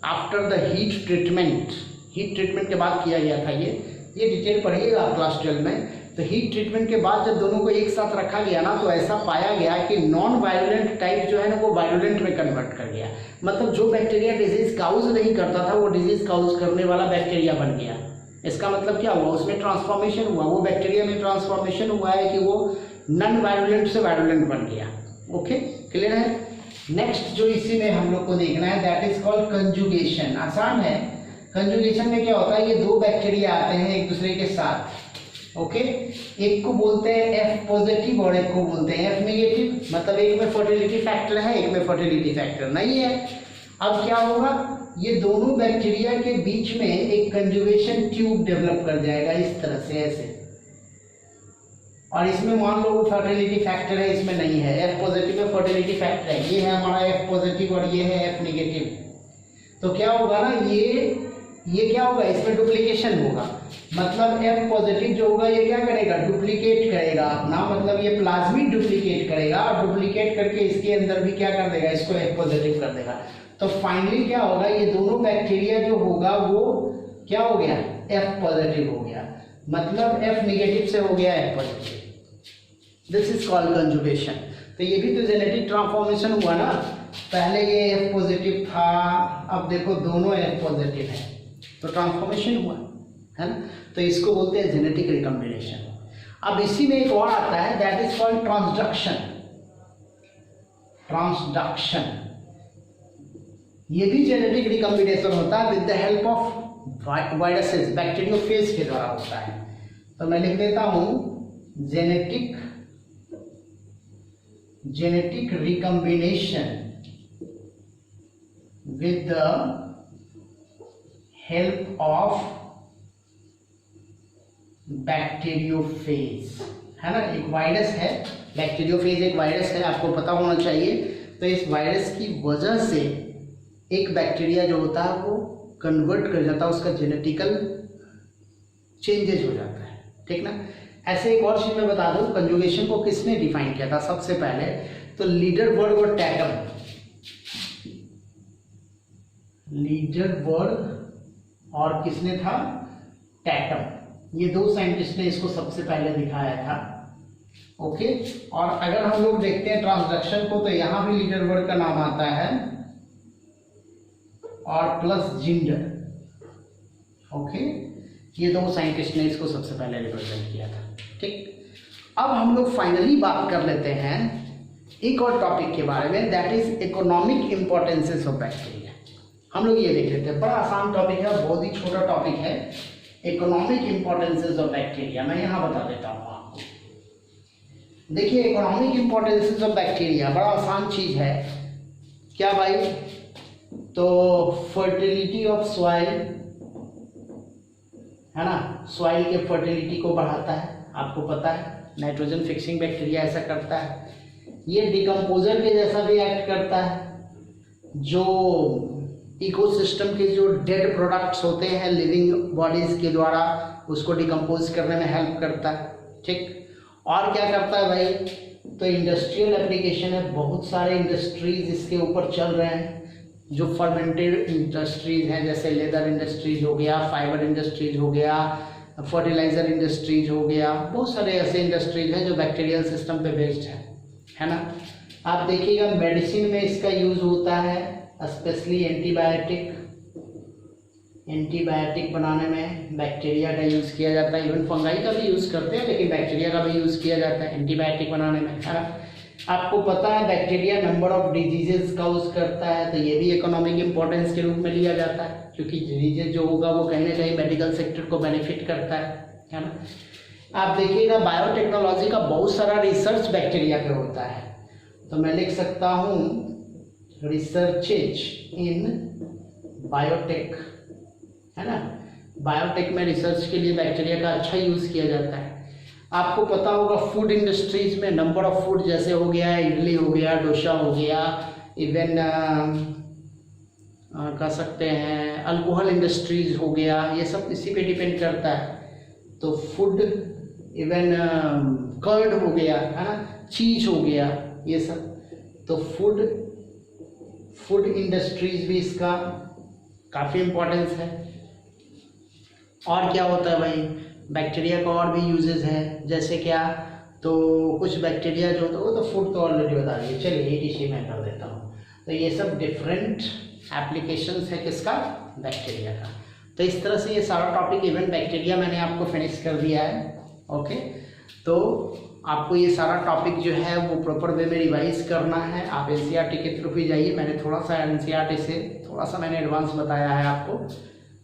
आफ्टर द हीट ट्रीटमेंट के बाद किया गया था। ये डिटेल पढ़िएगा आप क्लास 12 में। तो हीट ट्रीटमेंट के बाद जब दोनों को एक साथ रखा गया ना, तो ऐसा पाया गया कि नॉन वायरुलेंट टाइप जो है ना वो वायरुलेंट में कन्वर्ट कर गया। मतलब जो बैक्टीरिया डिजीज काउज नहीं करता था वो डिजीज काउज करने वाला बैक्टीरिया बन गया। इसका मतलब क्या हुआ, उसमें ट्रांसफॉर्मेशन हुआ, वो बैक्टीरिया में ट्रांसफॉर्मेशन हुआ है कि वो नॉन वायरुलेंट से वायरुलेंट बन गया। ओके, क्लियर है। नेक्स्ट जो इसी में हम लोग को देखना है दैट इज कॉल्ड कंजुगेशन। आसान है। कंजुगेशन में क्या होता है, ये दो बैक्टीरिया आते हैं एक दूसरे के साथ। ओके, एक को बोलते हैं F पॉजिटिव और एक को बोलते हैं F नेगेटिव। मतलब एक में फर्टिलिटी फैक्टर है, एक में फर्टिलिटी फैक्टर नहीं है। अब क्या होगा, ये दोनों बैक्टीरिया के बीच में एक कंजुगेशन ट्यूब डेवलप कर जाएगा इस तरह से, ऐसे। और इसमें मान लो वो फर्टिलिटी फैक्टर है, इसमें नहीं है। F पॉजिटिव में फर्टिलिटी फैक्टर है, ये है हमारा F पॉजिटिव और ये है F नेगेटिव। तो क्या होगा ना, ये क्या होगा, इसमें डुप्लीकेशन होगा। मतलब F पॉजिटिव जो होगा ये क्या करेगा, डुप्लीकेट करेगा अपना, मतलब ये प्लाज्मिड डुप्लीकेट करेगा और डुप्लीकेट करके इसके अंदर भी क्या कर देगा, इसको F पॉजिटिव कर देगा। तो फाइनली क्या होगा, ये दोनों बैक्टीरिया जो होगा वो क्या हो गया, F पॉजिटिव हो गया। मतलब F नेगेटिव से हो गया F positive. This is called conjugation. तो ये भी तो जेनेटिक ट्रांसफॉर्मेशन हुआ ना। पहले ये F पॉजिटिव था, अब देखो दोनों F पॉजिटिव है, तो ट्रांसफॉर्मेशन हुआ है ना। तो इसको बोलते हैं जेनेटिक रिकॉम्बिनेशन। अब इसी में एक और आता है दैट इज कॉल्ड ट्रांसडक्शन। ये भी जेनेटिक रिकॉम्बिनेशन होता है with the help of viruses, bacteriophage के द्वारा होता है। तो मैं लिख देता हूं genetic recombination with the help of bacteriophage, है ना। एक वायरस है, बैक्टीरियोफेज एक वायरस है, आपको पता होना चाहिए। तो इस वायरस की वजह से एक बैक्टीरिया जो होता है वो कन्वर्ट कर जाता है, उसका जेनेटिकल चेंजेज हो जाता है, ठीक ना। ऐसे एक और चीज मैं बता दूं, कंजुगेशन को किसने डिफाइन किया था सबसे पहले, तो लीडरबर्ग और टैटम। लीडरबर्ग और किसने था, टैटम। ये दो साइंटिस्ट ने इसको सबसे पहले दिखाया था। ओके, और अगर हम लोग देखते हैं ट्रांसडक्शन को, तो यहां भी लीडरबर्ग का नाम आता है और प्लस जिंडर। ओके, ये दो साइंटिस्ट ने इसको सबसे पहले रिप्रेजेंट किया था, ठीक। अब हम लोग फाइनली बात कर लेते हैं एक और टॉपिक के बारे में, that is economic importances of bacteria. हम लोग ये देख लेते हैं, बड़ा आसान टॉपिक है, बहुत ही छोटा टॉपिक है, इकोनॉमिक इंपॉर्टेंसेस ऑफ बैक्टीरिया। मैं यहाँ बता देता हूँ आपको। देखिए, इकोनॉमिक इंपॉर्टेंसेस ऑफ बैक्टीरिया बड़ा आसान चीज है। क्या भाई, तो फर्टिलिटी ऑफ सॉइल, है ना, सॉइल के फर्टिलिटी को बढ़ाता है, आपको पता है। नाइट्रोजन फिक्सिंग बैक्टीरिया ऐसा करता है। ये डिकम्पोजर के जैसा भी एक्ट करता है, जो इकोसिस्टम के जो डेड प्रोडक्ट्स होते हैं लिविंग बॉडीज के द्वारा, उसको डिकम्पोज करने में हेल्प करता है, ठीक। और क्या करता है भाई, तो इंडस्ट्रियल एप्लीकेशन है, बहुत सारे इंडस्ट्रीज इसके ऊपर चल रहे हैं, जो फर्मेंटेड इंडस्ट्रीज हैं, जैसे लेदर इंडस्ट्रीज हो गया, फाइबर इंडस्ट्रीज हो गया, फर्टिलाइजर इंडस्ट्रीज हो गया, बहुत सारे ऐसे इंडस्ट्रीज हैं जो बैक्टीरियल सिस्टम पे बेस्ड है ना। आप देखिएगा मेडिसिन में इसका यूज होता है, स्पेशली एंटीबायोटिक बनाने में बैक्टीरिया का यूज किया जाता है। इवन फंगाई का भी यूज करते हैं, लेकिन बैक्टीरिया का भी यूज किया जाता है एंटीबायोटिक बनाने में, है ना। आपको पता है bacteria number of diseases cause करता है, तो ये भी इकोनॉमिक इंपॉर्टेंस के रूप में लिया जाता है, क्योंकि डिजीजेज जो होगा वो कहीं ना कहीं मेडिकल सेक्टर को बेनिफिट करता है ना। आप देखिएगा बायोटेक्नोलॉजी का बहुत सारा रिसर्च बैक्टीरिया पे होता है, तो मैं लिख सकता हूँ रिसर्चेज इन बायोटेक, है ना। बायोटेक में रिसर्च के लिए बैक्टीरिया का अच्छा यूज़ किया जाता है। आपको पता होगा फूड इंडस्ट्रीज में नंबर ऑफ फूड जैसे हो गया इडली हो गया, डोसा हो गया, इवन कह सकते हैं अल्कोहल इंडस्ट्रीज हो गया, ये सब इसी पे डिपेंड करता है। तो फूड इवन कर्ड हो गया, है ना, चीज हो गया, ये सब। तो फूड इंडस्ट्रीज भी इसका काफ़ी इम्पोर्टेंस है। और क्या होता है भाई, बैक्टीरिया का और भी यूजेस हैं, जैसे क्या, तो कुछ बैक्टीरिया जो होता है वो तो फूड तो ऑलरेडी बता दिए, चलिए ETC मैं कर देता हूँ। तो ये सब डिफरेंट एप्लीकेशंस है किसका, बैक्टीरिया का। तो इस तरह से ये सारा टॉपिक इवन बैक्टीरिया मैंने आपको फिनिश कर दिया है। ओके, तो आपको ये सारा टॉपिक जो है वो प्रॉपर वे में रिवाइज करना है। आप NCERT के थ्रू भी जाइए, मैंने थोड़ा सा NCERT से थोड़ा सा मैंने एडवांस बताया है आपको,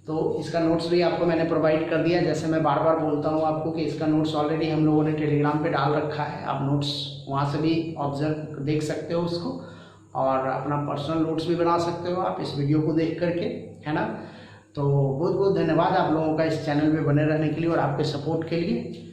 तो इसका नोट्स भी आपको मैंने प्रोवाइड कर दिया। जैसे मैं बार बार बोलता हूँ आपको कि इसका नोट्स ऑलरेडी हम लोगों ने टेलीग्राम पे डाल रखा है, आप नोट्स वहाँ से भी ऑब्जर्व देख सकते हो उसको, और अपना पर्सनल नोट्स भी बना सकते हो आप इस वीडियो को देख करके, है ना। तो बहुत बहुत धन्यवाद आप लोगों का इस चैनल में बने रहने के लिए और आपके सपोर्ट के लिए।